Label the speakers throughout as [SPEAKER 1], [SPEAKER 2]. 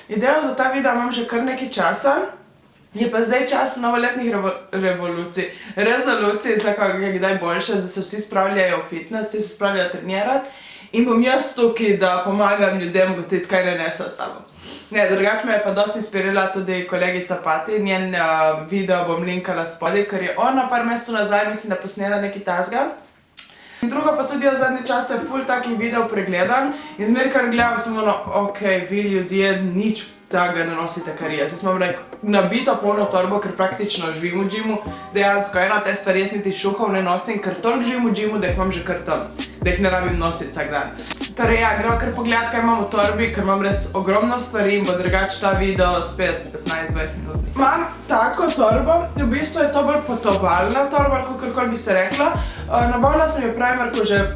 [SPEAKER 1] Idejo za ta video imam že kar nekaj časa. Je pa zdaj čas novoletnih rezolucij, vsakega je kdaj boljše, da se vsi spravljajo v fitness, vsi se spravljajo trenirati. In bom jaz tukaj, da pomagam ljudem gotiti, kaj ne nesejo s sabo. Ne, drugače me je pa dosti inspirirala tudi kolegica Pati, njen video bom linkala spodaj, ker je ona par mesecev nazaj, mislim, da posnela nekaj tasga. In drugo pa tudi v zadnje čase ful takih videov pregledam in zmer kar gledam samo ono, okej, vi ljudje nič tega ne nosite kar jaz. Jaz imam nabito polno torbo, ker praktično živim v džimu. Dejansko eno te stvari jaz niti šuhov ne nosim, ker toliko živim v džimu, da jih imam že kar tam, da jih ne rabim nositi vsak dan. Torej ja, gremo kar pogledati, kaj imam v torbi, ker imam res ogromno stvari in bo drugače ta video spet 15-20 minut. Imam tako torbo, v bistvu je to bolj potovalna torba, kakorkoli bi se rekla. Nabavila sem jo primerko že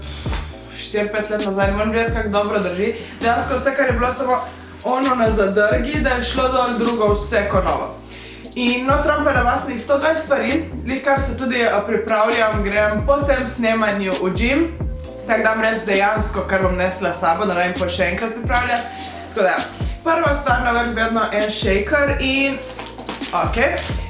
[SPEAKER 1] 4-5 let nazaj, ne moram gledati, kako dobro drži. Dejansko vse, kar je bilo samo ono na zadrgi, da je šlo dol, drugo vse ko novo. In notram pa navasnih 120 stvari, kar se tudi pripravljam, grem po tem snemanju v gym. Tako dam res dejansko, kar bom nesla s sabo, da rabim pol še enkrat pripravljati. Tako da, prva stvar na vrh vedno en shaker in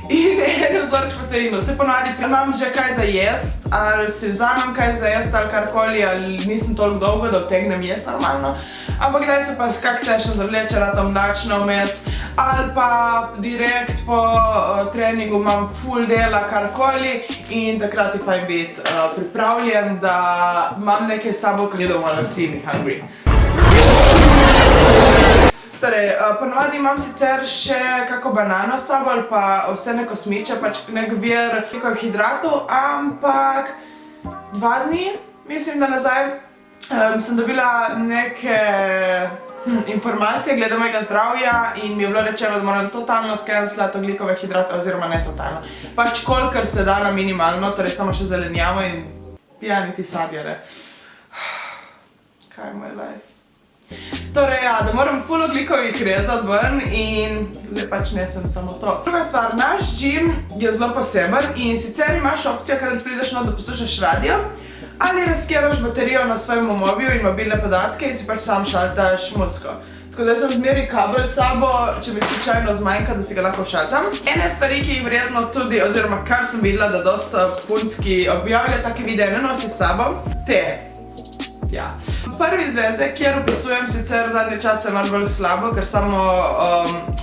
[SPEAKER 1] in en vzorč proteinov. Se ponavadi imam že kaj za jest, ali si vzamem kaj za jest ali karkoli, ali nisem toliko dolgo, da vtegnem jest normalno. Ampak kdaj se pa kak session zavleče, ratam mlačno vmes, ali pa direkt po treningu imam full dela karkoli in takrat je fajn biti pripravljen, da imam nekaj s sabo, ker you don't wanna see me hungry. Torej, ponovadi imam sicer še kako banano s sabo ali pa vse neko smeče, pač nek vir hidratov, ampak 2 dni, mislim, da nazaj sem dobila neke informacije glede mojega zdravja in mi je bilo rečeno, da moram totalno skenslati ogljikove hidrate, oziroma ne totalno. Pač kolikor se da na minimalno, torej samo še zelenjavo in ja, niti sadje, ne. Kaj je moj life? Torej ja, da moram ful oglikovih rezati ven in zdaj pač nesem samo to. Druga stvar, naš gym je zelo poseben in sicer imaš opcijo, kadar prideš not, da poslušaš radio ali razkeraš baterijo na svojem mobilu in mobilne podatke in si pač sam šaltaš muziko. Tako da sem zmeri kabel s sabo, če mi slučajno zmanjka, da si ga lahko šaltam. Ene stvari, ki jih verjetno tudi, oziroma kar sem videla, da dosta punc, ki objavlja take videe, ne nosi s sabo, te. Ja. Prvi zvezek, kjer opisujem sicer zadnje čase malo bolj slabo, ker samo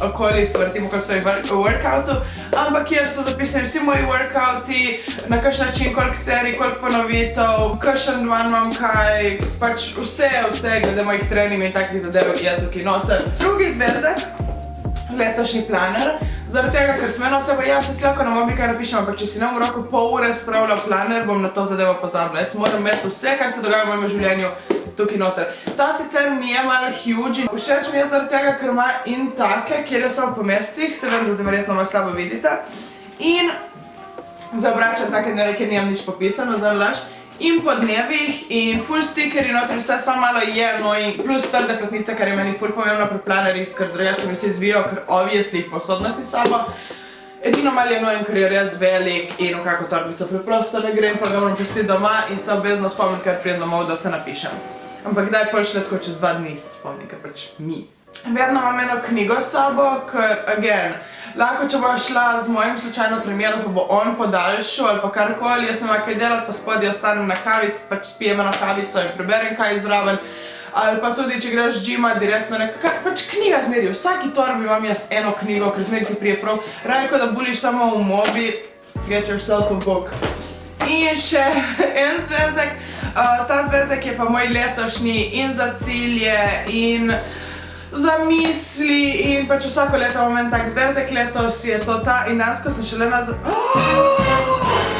[SPEAKER 1] okoli svrtim okoli svojih workoutov, ampak kjer so zapisani vsi moji workouti, na kakšen način, koliko serij, koliko ponovitev, kakšen dan imam kaj, pač vse glede mojih treningov in takih zadev je tukaj noter. Drugi zvezek, letošnji planer, zaradi tega, ker sem eno osebo, ja, se slako na mobi kaj napišem, ampak če si nam v roku pol ure spravljal planer, bom na to zadevo pozabila. Jaz moram imeti vse, kar se dogaja v mojem življenju, tukaj noter. Ta sicer mi je malo huge in všeč mi je zaradi tega, ker ima in take, kjer je samo po mesecih, se vem, da zdaj verjetno malo slabo vidite. In za obračam take dneve, kjer nimam nič popisano, za laž. In po dnevih in full stikeri noter, vse samo malo je, no in plus trde platnice, kar je meni full pomembno pri planerjih, ker drugače mi vsi zvijo, ker obviously jih posod nosi s sabo. Edino malo je nojem, ker je res velik in v kako torbico preprosto ne grem, pa ga moram pustiti doma in se obvezno spomnim, ker pridem domov, da vse napišem. Ampak kdaj pol šle tako čez 2 dni se spomnim, ker pač mi. Vedno imam eno knjigo s sabo, ker, again, lahko če bo šla z mojim slučajno trenerom, pa bo on podaljšal ali pa karkoli, jaz nema kaj delati, pa spodaj ostanem na kavi, pač spijem eno kavico in preberem kaj zraven. Ali pa tudi, če greš džima direktno pač knjiga zmeri, v vsaki torbi imam jaz eno knjigo, ker zmeri ti prije prav, rajko da buliš samo v mobi, get yourself a book. In še en zvezek, ta zvezek je pa moj letošnji in za cilje in za misli in pač vsako leto imam en tak zvezek, letos je to ta in dansko sem šele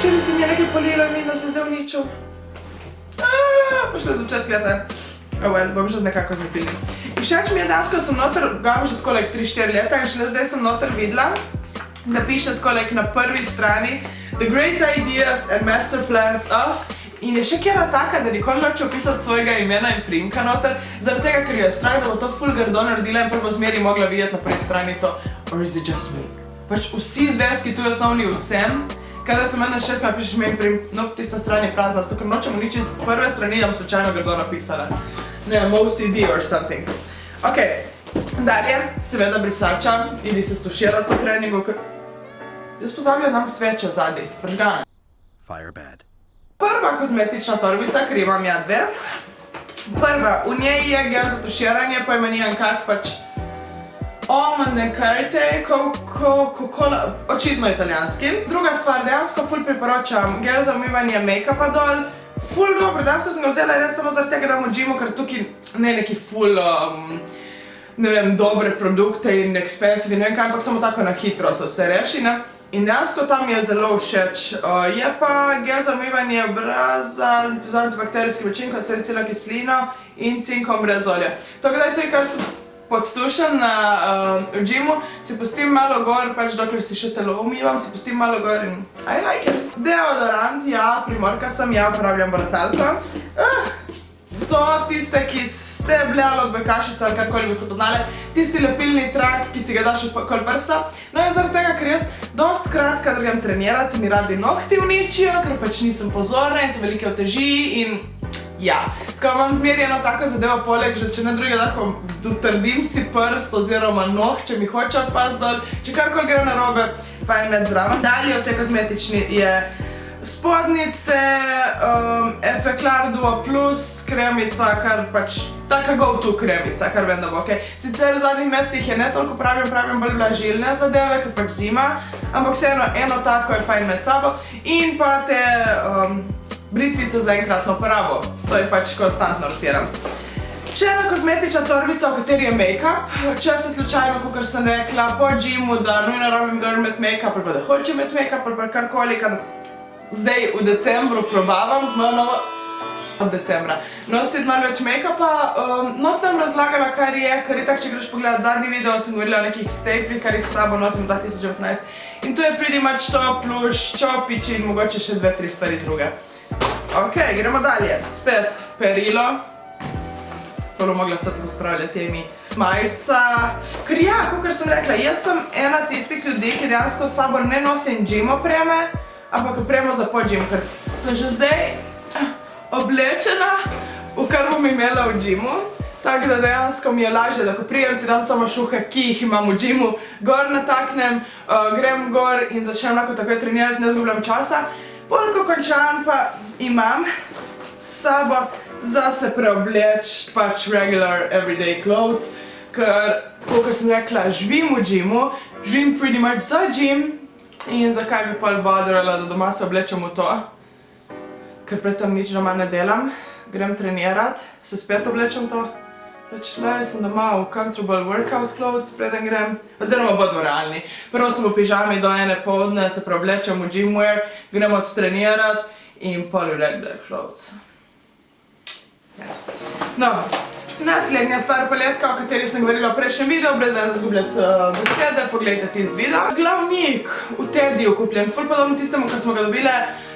[SPEAKER 1] če bi se mi nekaj polilo in da se zdaj uničil. Pa šele začetk leta. Bom že nekako znepili. In všeč mi je dansko, sem noter, gledam že tako 3-4 leta in šele zdaj sem noter videla, da piše tako na prvi strani The Great Ideas and Master Plans of in je še kjera taka, da nikoli noče opisati svojega imena in priimka noter, zaradi tega, ker jo je strah, da bo to ful grdo naredila in prvo zmeri mogla videti na prvi strani to Or is it just me? Pač vsi zvezki tu je osnovni vsem, kadar se meni na ščetka napišeš ime in priim, no, tista stran je prazna, zato ker nočem uničiti prve strani, da bom slučajno grdo napisala. Ne, OCD or something. Ok, Dalje, seveda brisača, idi se stuširati po treningu, ker jaz pozabljam, nam sveče zadnji, pržgane. Prva kozmetična torbica, ker imam ja dve. Prva, v njej je gel za tuširanje, poimeniran kak pač Almond & Carite, očitno italijanski. Druga stvar, dejansko ful priporočam gel za umivanje make-upa dol. Ful dobro, dejansko sem ga vzela res samo zaradi tega, da v džimu, ker tukaj ne neki ful, ne vem, dobre produkte in expensive in ne vem kaj, ampak samo tako na hitro se vse reši, ne. In dejansko tam je zelo všeč. Je pa gel za umivanje obraza z antibakterijskim učinkom, salicilno kislino in cinkom brez olja. Tako da je to, kar sem podstušam v džimu, si pustim malo gor, pač dokler si še telo umivam, si pustim malo gor in I like it. Deodorant, ja, primorka sem, ja, uporabljam vrtalko. To tiste, ki ste bljali od Bekašica ali karkoli boste poznali, tisti lepilni trak, ki si ga daš okoli prsta. No in zaradi tega, ker jaz dost krat, kadar grem trenirat, se mi radi nohti uničijo, ker pač nisem pozorna in se velike oteži in ja. Tako imam zmeri eno tako zadevo poleg, že če ne drugega tako utrdim si prst oziroma noh, če mi hoče odpast dol, če karkoli gre narobe, fajn imeti zraven. Dalje od te kozmetični je spodnice, Effeclar Duo Plus kremica, kar pač taka go-to kremica, kar vem, da bo okej. Sicer v zadnjih mesecih je ne toliko pravim bolj vlažilne zadeve, ker pač zima, ampak vseeno eno tako je fajn med sabo. In pa te britvice za enkratno uporabo, to je pač konstantno rotiram. Še ena kozmetična torbica, v kateri je make-up. Če se slučajno, kakor sem rekla, po džimu, da nujno rabim gor imeti make-up, ali pa da hočem imeti make-up, ali pa karkoli, kar zdaj v decembru probavam z mojo novo od decembra. Nositi malo več make-upa, not nam razlagala, kar je, ker itak, če greš pogledat zadnji video, sem govorila o nekih staplih, kar jih s sabo nosim 2019. In tu je pretty much to, plus čopiči in mogoče še 2-3 stvari druge. Ok, gremo dalje. Spet perilo. Polo mogla se tako spravljati temi. Majica. Ker ja, kakor sem rekla, jaz sem ena tistih ljudi, ki dejansko s sabo ne nosim gym opreme, ampak opremo za po gym, ker sem že zdaj oblečena, v kar bom imela v gymu. Tako da dejansko mi je lažje, da ko prijem si dam samo šuhe, ki jih imam v gymu, gor nataknem, grem gor in začnem lahko takoj trenirati, ne zgubljam časa. Pol ko končam pa imam s sabo zase preobleč pač regular everyday clothes, ker, kakor sem rekla, živim v gymu, živim pretty much za gym in zakaj bi pol bodrala, da doma se oblečem v to, ker predtem nič doma ne delam, grem trenirat, se spet oblečem to. Pač le sem doma v comfortable workout clothes, preden grem, oziroma bodimo realni. Prvo sem v pižami do ene poldne, se preoblečem v gymwear, grem odtrenirat in pol v regular clothes. No, naslednja stvar paletka, o kateri sem govorila v prejšnjem videu, brez da zgubljati besede, pogledajte tist video. Glavnik v Tediju kupljen, ful podobno tistemu, kar smo ga dobile,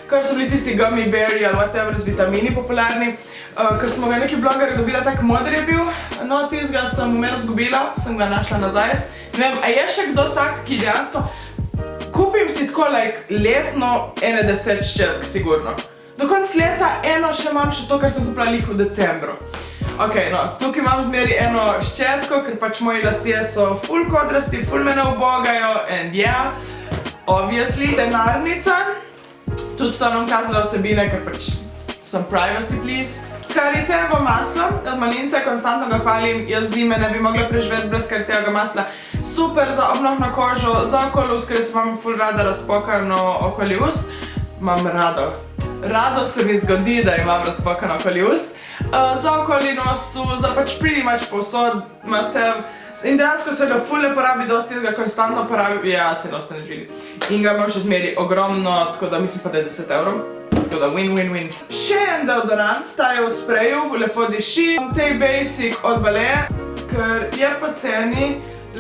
[SPEAKER 1] kar so bili tisti gummy berry ali whatever z vitamini popularni, ker smo ga neki blogeri dobila, tak modri je bil, no tistega sem vmes zgubila, sem ga našla nazaj. Ne vem, a je še kdo tak, ki dejansko kupim si tako letno ene 10 ščetk, sigurno. Do konc leta eno še imam še to, kar sem kupila lih v decembru. Ok, no, tukaj imam zmeri eno ščetko, ker pač moji lasje so ful kodrasti, ful me ne ubogajo and yeah, obviously, denarnica. Tudi to nam kazala vsebine, ker pač sem privacy please. Karitejevo maslo, od Malince, konstantno ga hvalim, jaz zime ne bi mogla preživeti brez karitejevega masla. Super za obnoh na kožo, za okoli ust, ker sem vam ful rada razpokano okoli ust. Imam rado. Rado se mi zgodi, da imam razpokano okoli ust. Za okoli nosu, za pač pretty much povsod must have. In dejansko se ga ful ne porabi, dosti ga konstantno porabi, ja, se dosti ne žili. In ga imam še zmeri ogromno, tako da mislim pa, da je 10 €. Tako da win. Še en deodorant, ta je v spreju, lepo diši. Tej Basic od Balea, ker je poceni,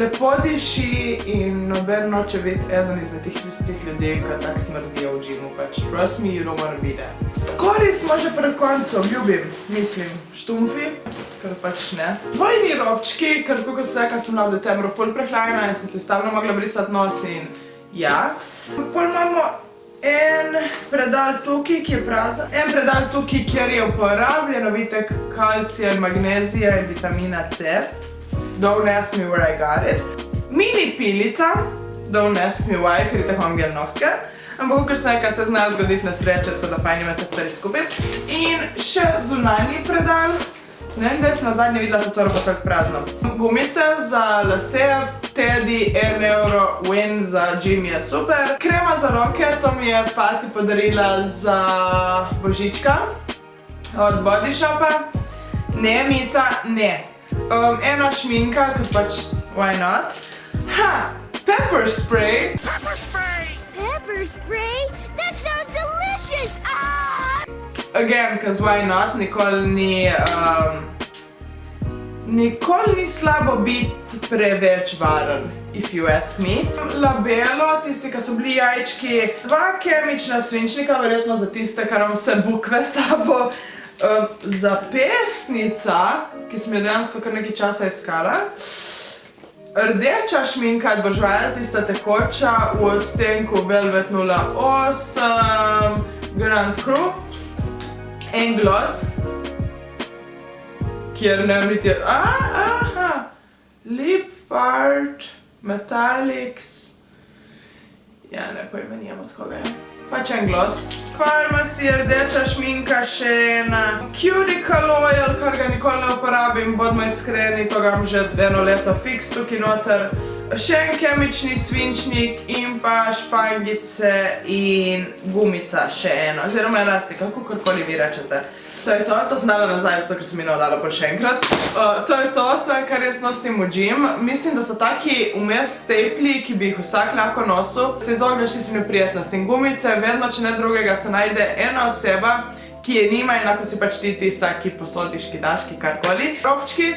[SPEAKER 1] lepo diši in noben noče biti eden izmed tih istih ljudi, ki tak smrdijo v gymu, pač trust me, you don't wanna be that. Skoraj smo že pred koncem, ljubim, mislim, štumfi, ker pač ne. Dvojni robčki, ker kakor se rekla, sem bila v decembru ful prehlajena in sem se stalno mogla brisati nos in ja. Pol imamo en predal tukaj, ki je prazen. En predal tukaj, kjer je uporabljen ovitek kalcija in magnezija in vitamina C. Don't ask me where I got it. Mini pilica, don't ask me why, ker tako imam gel nohke. Ampak ker se nekaj se znajo zgoditi nesreče, tako da fajn imate stvari skupaj. In še zunanji predal. Ne vem, da sem na zadnje videla to torbo tako prazno. Gumice za lase, Teddy, 1 euro, Win za Jim je super. Krema za roke, to mi je Pati podarila za božička od Body Shopa. Ne, Mica, ne. Eno šminka, kot pač, why not? Pepper spray.
[SPEAKER 2] Pepper spray! Pepper spray? That sounds delicious!
[SPEAKER 1] Again, cause why not? Nikoli ni slabo biti preveč varen, if you ask me. Labelo, tisti, ki so bili jajčki. 2 kemična svinčnika, verjetno za tiste, kar imam vse bukve s sabo. Zapestnica, ki sem jo dejansko kar nekaj časa iskala. Rdeča šminka od Bourjois, tista tekoča v odtenku Velvet 08, Grand Cru. En gloss, kjer ne vem niti... Lip Art, Metallics... Ja, ne poimenjam od koga je. Pač en gloss. Pharmacy, rdeča šminka, še ena. Cuticle oil, kar ga nikoli ne uporabim, bodimo iskreni, to ga imam že 1 leto fiks tukaj noter. Še en kemični svinčnik in pa špangice in gumica še eno. Oziroma elastika, kakorkoli vi rečete. To je to sem dala nazaj, zato ker sem mi dala bolj še enkrat. To je kar jaz nosim v gym. Mislim, da so taki vmes stapli, ki bi jih vsak lahko nosil. Se izogneš tistim neprijetnostim. Gumice, vedno, če ne drugega, se najde ena oseba, ki je nima in ako si pač ti tista, ki posodiš, ki daš, ki karkoli. Robčki,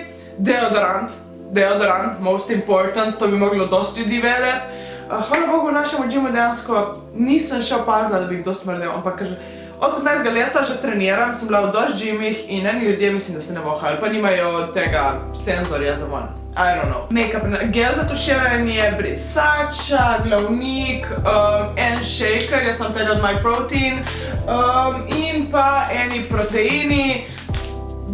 [SPEAKER 1] deodorant, most important, to bi moglo dosti ljudi vedeti. Hvala Bogu, v našem gymu dejansko nisem še opazila, da bi kdo smrdel, ampak ker od 15 leta že treniram, sem bila v dosti gymih in eni ljudje mislim, da se ne vohajo, pa nimajo tega senzorja za von. I don't know. Make-up, gel za tuširanje, brisača, glavnik, en shaker, jaz sem tega od My Protein, in pa eni proteini,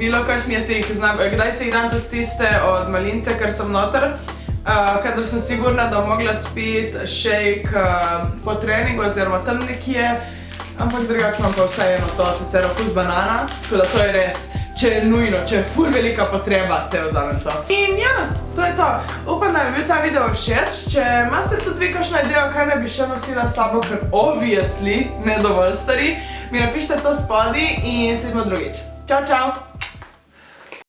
[SPEAKER 1] bilo kakšni, kdaj se jih dam tudi tiste od malince, ker sem noter, kadar sem sigurna, da bom mogla spiti shake po treningu oziroma tam nekje, ampak drugače imam pa vseeno to, sicer okus banana, tako da to je res, če je nujno, če je ful velika potreba, te vzamem to. In ja, to je to. Upam, da bi bil ta video všeč. Če imate tudi vi kakšno idejo, kaj ne bi še nosila s sabo, ker obviously ne dovolj stari, mi napišite to spodaj in se vidimo drugič. Čau, čau!